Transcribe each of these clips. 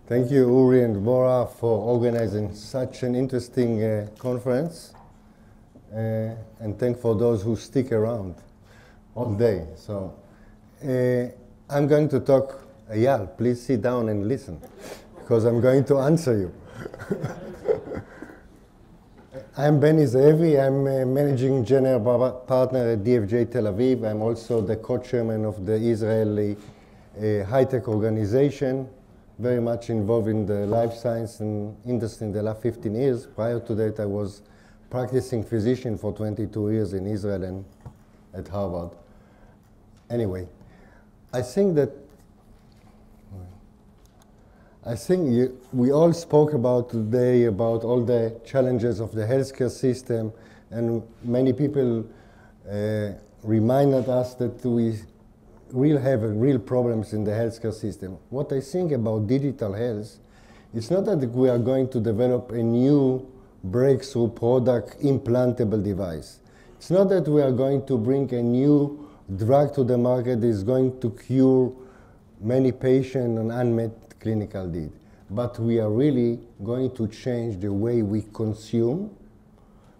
Thank you, Uri and Bora, for organizing such an interesting conference. And thank for those who stick around all day. So I'm going to talk. Eyal, please sit down and listen, because I'm going to answer you. I'm Zeevi. I'm a managing general partner at DFJ Tel Aviv. I'm also the co-chairman of the Israeli high-tech organization, very much involved in the life science and industry in the last 15 years. Prior to that, I was practicing physician for 22 years in Israel and at Harvard. Anyway, I think we all spoke about today about all the challenges of the healthcare system, and many people reminded us that we will have real problems in the healthcare system. What I think about digital health, it's not that we are going to develop a new breakthrough product, implantable device. It's not that we are going to bring a new drug to the market that is going to cure many patients on unmet clinical need. But we are really going to change the way we consume,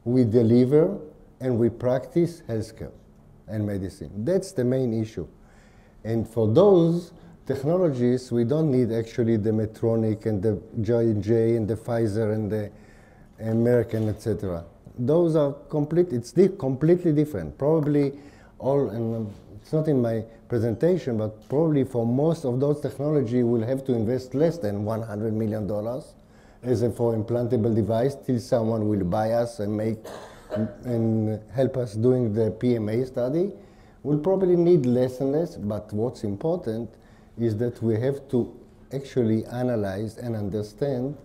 we deliver, and we practice healthcare and medicine. That's the main issue. And for those technologies, we don't need actually the Medtronic and the J&J and the Pfizer and the American, etc. Those are completely different. Probably all, and it's not in my presentation, but probably for most of those technology, we'll have to invest less than $100 million as a for implantable device till someone will buy us and help us doing the PMA study. We'll probably need less and less, but what's important is that we have to actually analyze and understand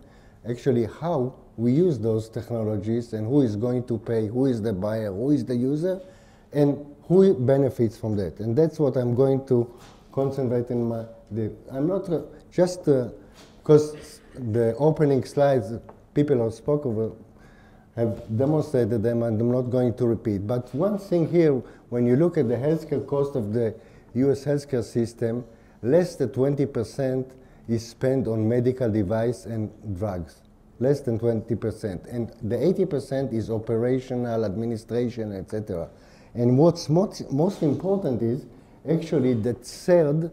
actually how we use those technologies and who is going to pay, who is the buyer, who is the user, and who benefits from that. And that's what I'm going to concentrate in I'm not just because the opening slides people have spoke over have demonstrated them, and I'm not going to repeat. But one thing here, when you look at the healthcare cost of the US healthcare system, less than 20% is spent on medical device and drugs. Less than 20%. And the 80% is operational, administration, etc. And what's most important is actually that third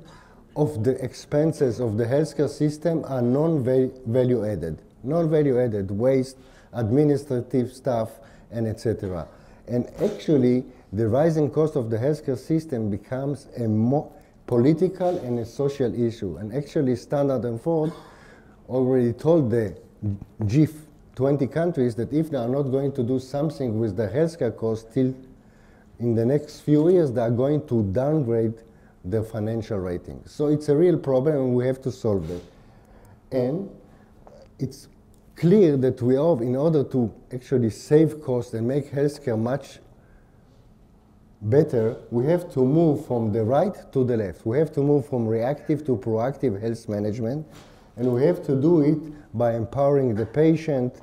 of the expenses of the healthcare system are non-value added. Non-value added, waste, administrative staff, and etc. And actually, the rising cost of the healthcare system becomes a more political and a social issue. And actually, Standard & Poor's already told the G20 countries that if they are not going to do something with the healthcare cost till in the next few years, they are going to downgrade their financial rating. So it's a real problem, and we have to solve it. And it's clear that we have, in order to actually save costs and make healthcare much better, we have to move from the right to the left. We have to move from reactive to proactive health management, and we have to do it by empowering the patient,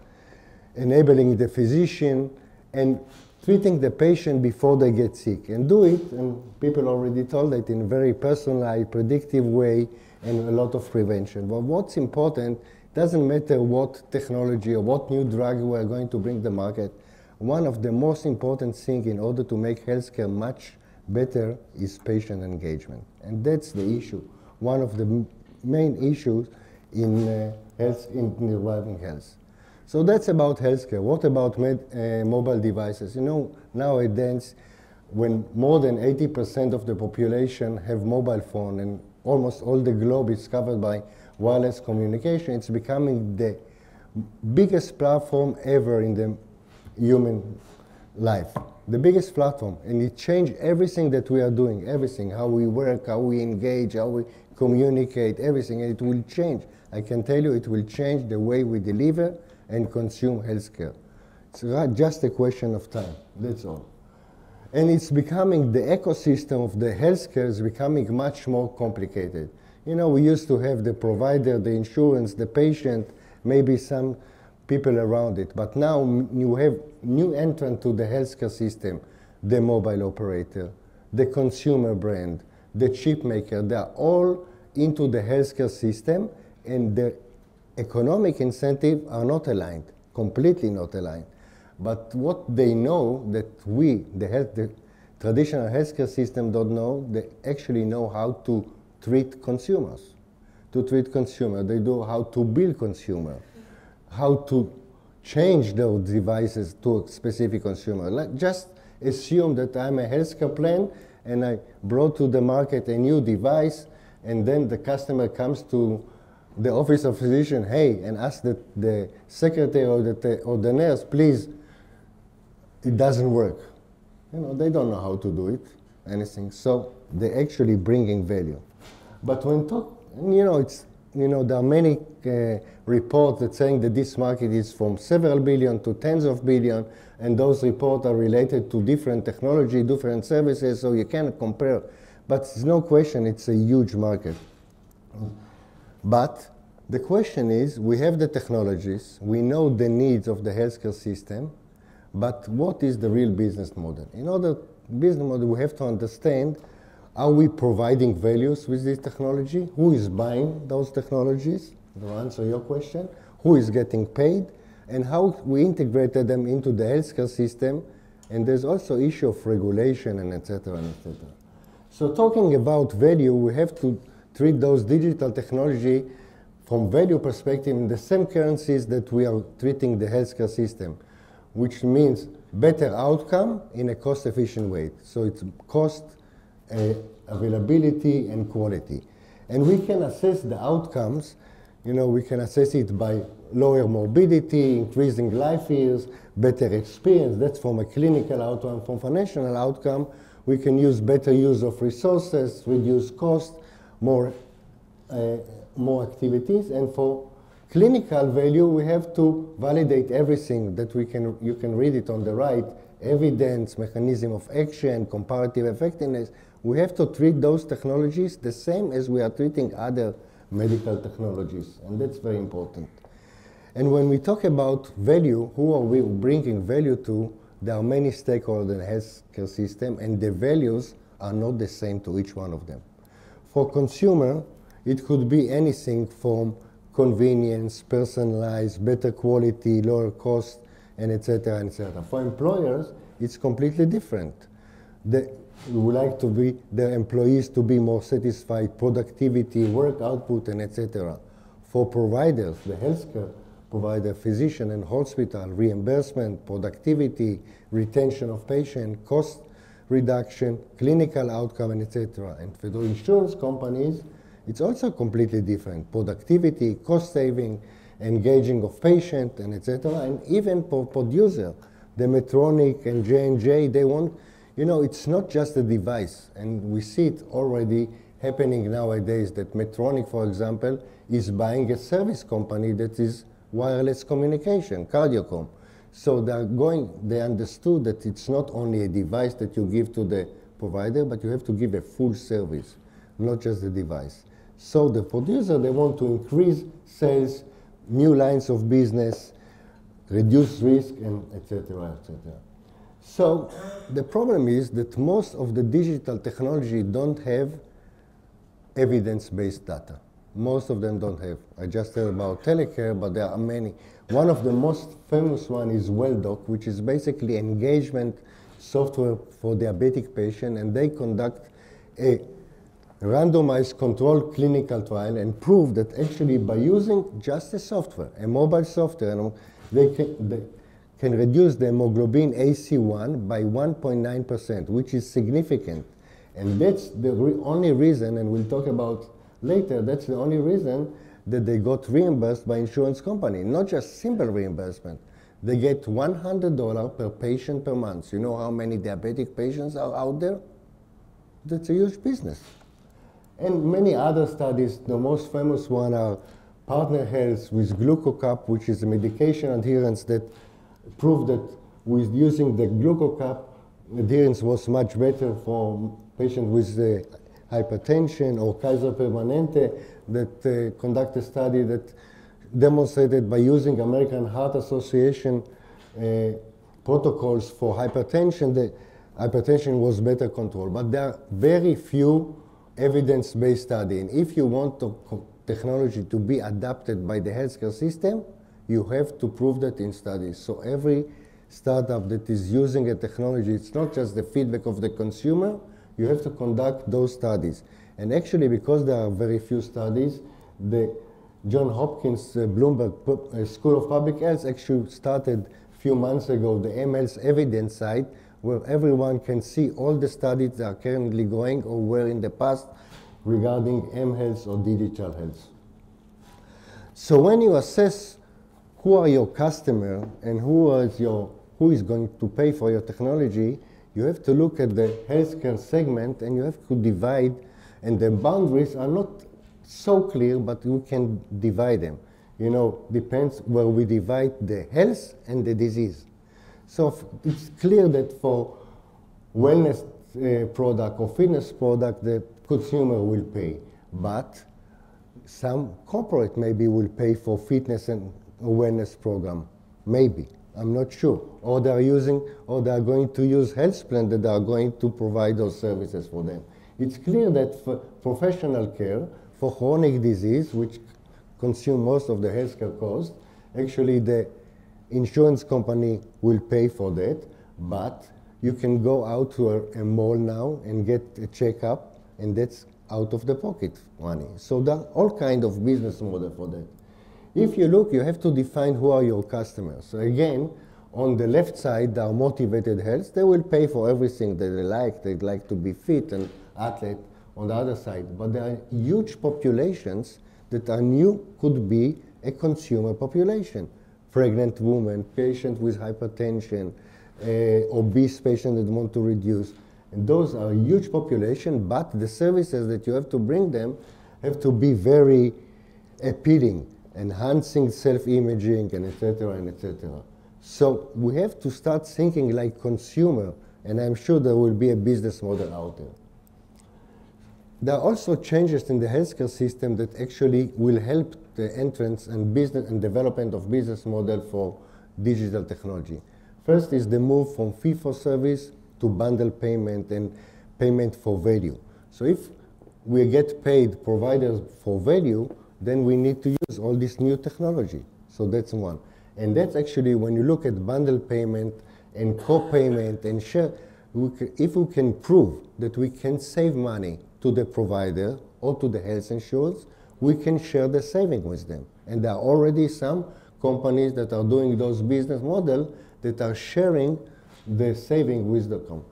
enabling the physician, and treating the patient before they get sick. And do it, and people already told it, in a very personalized, predictive way, and a lot of prevention. But what's important, doesn't matter what technology or what new drug we are going to bring to the market. One of the most important things in order to make healthcare much better is patient engagement. And that's the issue. One of the main issues in health, in reviving health. So that's about healthcare. What about mobile devices? You know, nowadays, when more than 80% of the population have mobile phone and almost all the globe is covered by wireless communication, it's becoming the biggest platform ever in the human life. The biggest platform. And it changed everything that we are doing, everything, how we work, how we engage, how we communicate, everything. And it will change. I can tell you it will change the way we deliver and consume healthcare. It's just a question of time, that's all. And it's becoming, the ecosystem of the healthcare is becoming much more complicated. You know, we used to have the provider, the insurance, the patient, maybe some people around it. But now you have new entrant to the healthcare system, the mobile operator, the consumer brand, the chip maker. They are all into the healthcare system, and the economic incentives are not aligned, completely not aligned. But what they know that the traditional healthcare system don't know, they actually know how to treat consumers. They know how to build consumer, how to change those devices to a specific consumer. Like just assume that I'm a healthcare plan and I brought to the market a new device, and then the customer comes to the office of physician, hey, and asks the secretary or the nurse, please, it doesn't work. You know, they don't know how to do it, anything. So they're actually bringing value. But when there are many reports that saying that this market is from several billion to tens of billion, and those reports are related to different technology, different services, so you cannot compare. But there's no question it's a huge market. But the question is, we have the technologies, we know the needs of the healthcare system, but what is the real business model? In order business model, we have to understand, are we providing values with this technology? Who is buying those technologies? To answer your question, who is getting paid? And how we integrated them into the healthcare system. And there's also issue of regulation and et cetera, and et cetera. So talking about value, we have to treat those digital technology from value perspective in the same currencies that we are treating the healthcare system, which means better outcome in a cost-efficient way. So it's cost, availability, and quality. And we can assess the outcomes. We can assess it by lower morbidity, increasing life years, better experience. That's from a clinical outcome. From financial outcome, we can use better use of resources, reduce cost, more activities. And for clinical value, we have to validate everything that you can read it on the right, evidence, mechanism of action, comparative effectiveness. We have to treat those technologies the same as we are treating other medical technologies, and that's very important. And when we talk about value, who are we bringing value to? There are many stakeholders in the healthcare system, and the values are not the same to each one of them. For consumer, it could be anything from convenience, personalized, better quality, lower cost, and et cetera, et cetera. For employers, it's completely different. We would like their employees to be more satisfied, productivity, work output, and et cetera. For providers, the healthcare provider, physician and hospital, reimbursement, productivity, retention of patient, cost reduction, clinical outcome, and et cetera. And for the insurance companies, it's also completely different. Productivity, cost saving, engaging of patient, and et cetera. And even for producer, the Medtronic and J&J, they want, it's not just a device. And we see it already happening nowadays that Medtronic, for example, is buying a service company that is wireless communication, Cardiocom. So they understood that it's not only a device that you give to the provider, but you have to give a full service, not just the device. So the producer, they want to increase sales, new lines of business, reduce risk, and et cetera, et cetera. So the problem is that most of the digital technology don't have evidence-based data. Most of them don't have. I just heard about telecare, but there are many. One of the most famous one is WellDoc, which is basically engagement software for diabetic patients, and they conduct a randomized controlled clinical trial and prove that actually by using just a software, a mobile software, they can reduce the hemoglobin AC1 by 1.9%, which is significant. And that's the only reason, and we'll talk about later, that's the only reason that they got reimbursed by insurance company. Not just simple reimbursement. They get $100 per patient per month. You know how many diabetic patients are out there? That's a huge business. And many other studies, the most famous one are Partner Health with GlucoCap, which is a medication adherence that proved that with using the GlucoCap, adherence was much better for patients with hypertension, or Kaiser Permanente that conducted a study that demonstrated by using American Heart Association protocols for hypertension, the hypertension was better controlled. But there are very few evidence-based studies. And if you want to technology to be adapted by the healthcare system, you have to prove that in studies. So every startup that is using a technology, it's not just the feedback of the consumer, you have to conduct those studies. And actually, because there are very few studies, the Johns Hopkins Bloomberg School of Public Health actually started a few months ago the mHealth evidence site, where everyone can see all the studies that are currently going or were in the past regarding mHealth or digital health. So when you assess who are your customer and who is going to pay for your technology, you have to look at the healthcare segment and you have to divide, and the boundaries are not so clear, but we can divide them. You know, depends where we divide the health and the disease. So it's clear that for wellness product or fitness product, the consumer will pay, but some corporate maybe will pay for fitness and wellness program, maybe, I'm not sure. Or they are going to use health plans that are going to provide those services for them. It's clear that for professional care, for chronic disease, which consume most of the healthcare cost, actually the insurance company will pay for that, but you can go out to a mall now and get a checkup, and that's out of the pocket money. So there are all kinds of business model for that. If you look, you have to define who are your customers. So again, on the left side, there are motivated health. They will pay for everything that they like. They'd like to be fit and athlete on the other side. But there are huge populations that are new, could be a consumer population. Pregnant women, patients with hypertension, obese patients that want to reduce. And those are a huge population, but the services that you have to bring them have to be very appealing, enhancing self-imaging, and et cetera, and et cetera. So we have to start thinking like consumer, and I'm sure there will be a business model out there. There are also changes in the healthcare system that actually will help the entrance and business and development of business model for digital technology. First is the move from fee-for-service to bundle payment and payment for value. So if we get paid providers for value, then we need to use all this new technology. So that's one. And that's actually when you look at bundle payment and co-payment and share, if we can prove that we can save money to the provider or to the health insurers, we can share the saving with them. And there are already some companies that are doing those business models that are sharing the saving with the company.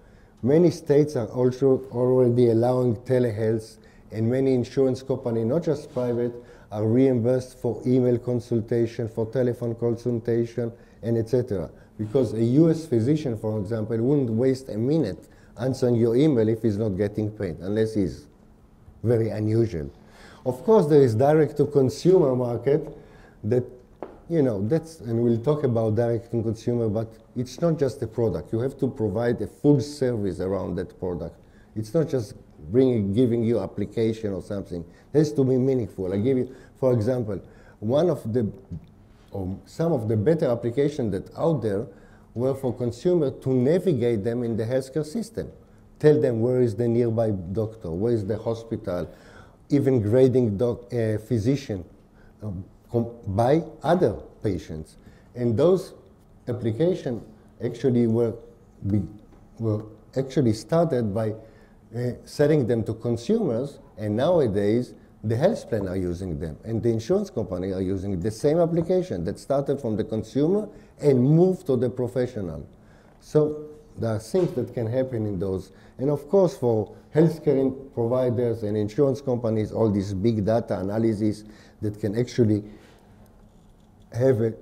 Many states are also already allowing telehealth, and many insurance companies, not just private, are reimbursed for email consultation, for telephone consultation, and etc. Because a US physician, for example, wouldn't waste a minute answering your email if he's not getting paid, unless he's very unusual. Of course, there is direct-to-consumer market that, you know, and we'll talk about direct-to-consumer, but it's not just a product. You have to provide a full service around that product. It's not just giving you application or something. It has to be meaningful. I give you, for example, some of the better applications that out there were for consumers to navigate them in the healthcare system. Tell them where is the nearby doctor, where is the hospital, even grading physician by other patients. And those applications actually were actually started by selling them to consumers, and nowadays the health plan are using them, and the insurance company are using the same application that started from the consumer and moved to the professional. So there are things that can happen in those. And of course, for healthcare providers and insurance companies, all this big data analysis that can actually have a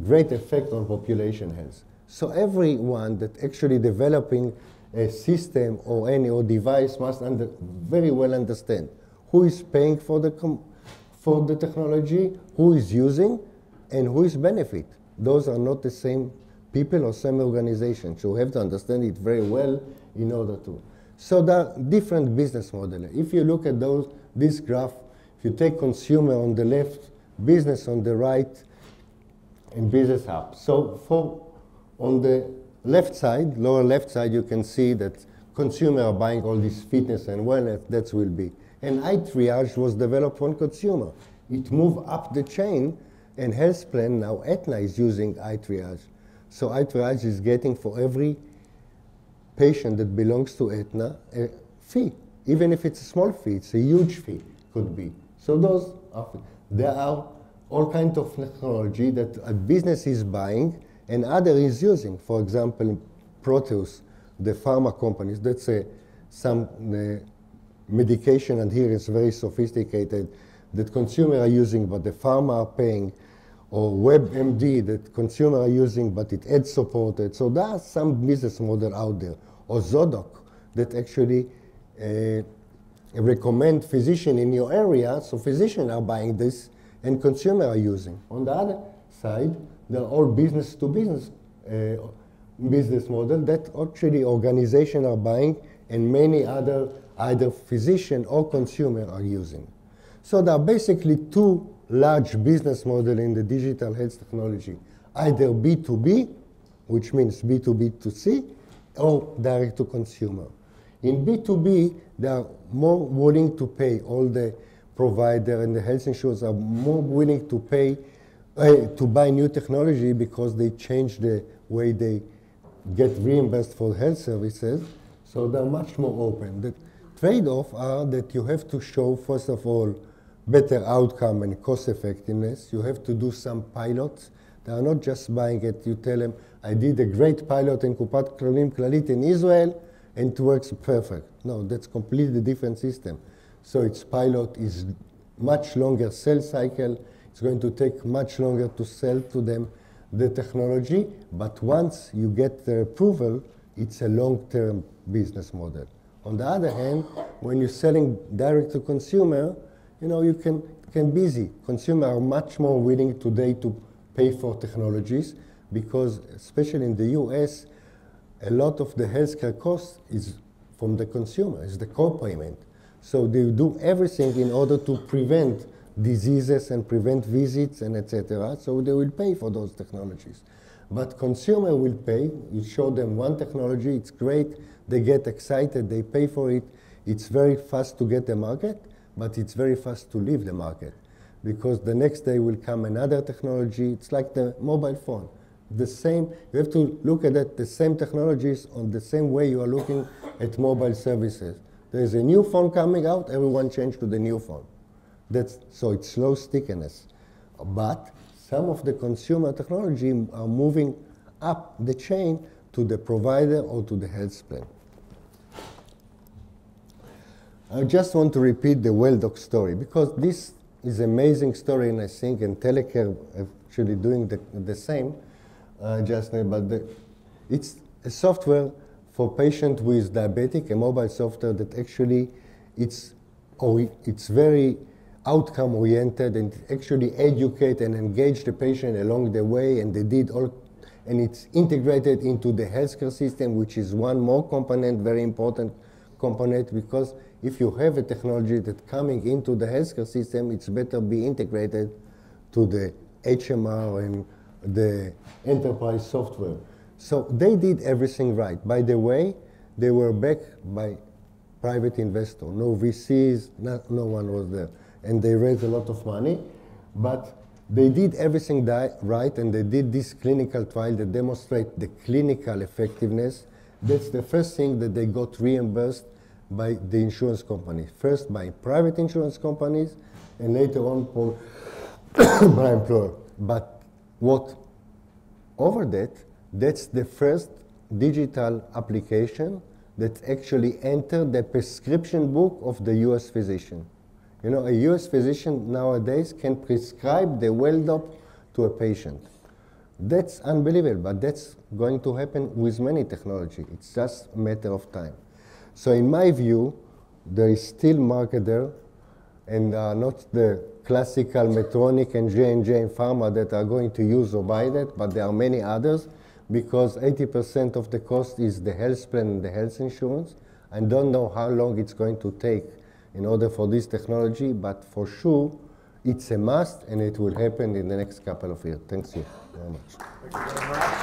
great effect on population health. So everyone that actually developing a system or any device must very well understand who is paying for the technology, who is using, and who is benefit. Those are not the same people or same organizations. So we have to understand it very well in order to. So there are different business models. If you look at this graph, if you take consumer on the left, business on the right, and business up. So on the left side, lower left side, you can see that consumers are buying all this fitness and wellness. That will be And iTriage was developed for consumer. It moved up the chain, and health plan, now Aetna is using iTriage. So iTriage is getting for every patient that belongs to Aetna a fee. Even if it's a small fee, it's a huge fee, could be. So those are, there are all kinds of technology that a business is buying and other is using. For example, Proteus, the pharma companies, that's some medication adherence, very sophisticated, that consumers are using but the pharma are paying, or WebMD that consumers are using but it ad supported. So there are some business model out there. Or Zodoc that actually recommend physician in your area, so physicians are buying this and consumers are using. On the other side, they're all business to business business model that actually organizations are buying and many other either physician or consumer are using. So there are basically two large business models in the digital health technology, either B2B, which means B2B2C, or direct to consumer. In B2B, they are more willing to pay. All the provider and the health insurers are more willing to pay to buy new technology because they change the way they get reimbursed for health services. So they're much more open. The trade-off are that you have to show, first of all, better outcome and cost effectiveness. You have to do some pilots. They are not just buying it. You tell them, I did a great pilot in Kupat Klalim Klalit in Israel, and it works perfect. No, that's completely different system. So its pilot is much longer sales cycle. It's going to take much longer to sell to them the technology. But once you get the approval, it's a long-term business model. On the other hand, when you're selling direct to consumer, you know, you can be busy. Consumers are much more willing today to pay for technologies because, especially in the US, a lot of the healthcare cost is from the consumer, it's the co-payment. So they do everything in order to prevent diseases and prevent visits and etc. So they will pay for those technologies. But consumer will pay. You show them one technology, it's great, they get excited, they pay for it. It's very fast to get the market, but it's very fast to leave the market because the next day will come another technology. It's like the mobile phone. The same, you have to look at it, the same technologies on the same way you are looking at mobile services. There's a new phone coming out, everyone changed to the new phone. So it's slow stickiness. But some of the consumer technology are moving up the chain to the provider or to the health plan. I just want to repeat the WellDoc story because this is an amazing story, and I think and Telecare actually doing the same. It's a software for patients with diabetic, a mobile software that actually it's very outcome oriented and actually educate and engage the patient along the way, and they did all, and it's integrated into the healthcare system, which is one more component, very important component, because if you have a technology that coming into the healthcare system, it's better be integrated to the HMR and the enterprise software. So they did everything right. By the way, they were backed by private investor, no VCs, no one was there. And they raised a lot of money, but they did everything right, and they did this clinical trial that demonstrate the clinical effectiveness. That's the first thing that they got reimbursed by the insurance companies. First by private insurance companies, and later on by employer. But what over that's the first digital application that actually entered the prescription book of the US physician. You know, a US physician nowadays can prescribe the WellDoc to a patient. That's unbelievable, but that's going to happen with many technology. It's just a matter of time. So in my view, there is still market there, and not the classical Medtronic and J&J and Pharma that are going to use or buy that, but there are many others, because 80% of the cost is the health plan and the health insurance. I don't know how long it's going to take in order for this technology, but for sure, it's a must, and it will happen in the next couple of years. Thank you very much. Thank you very much.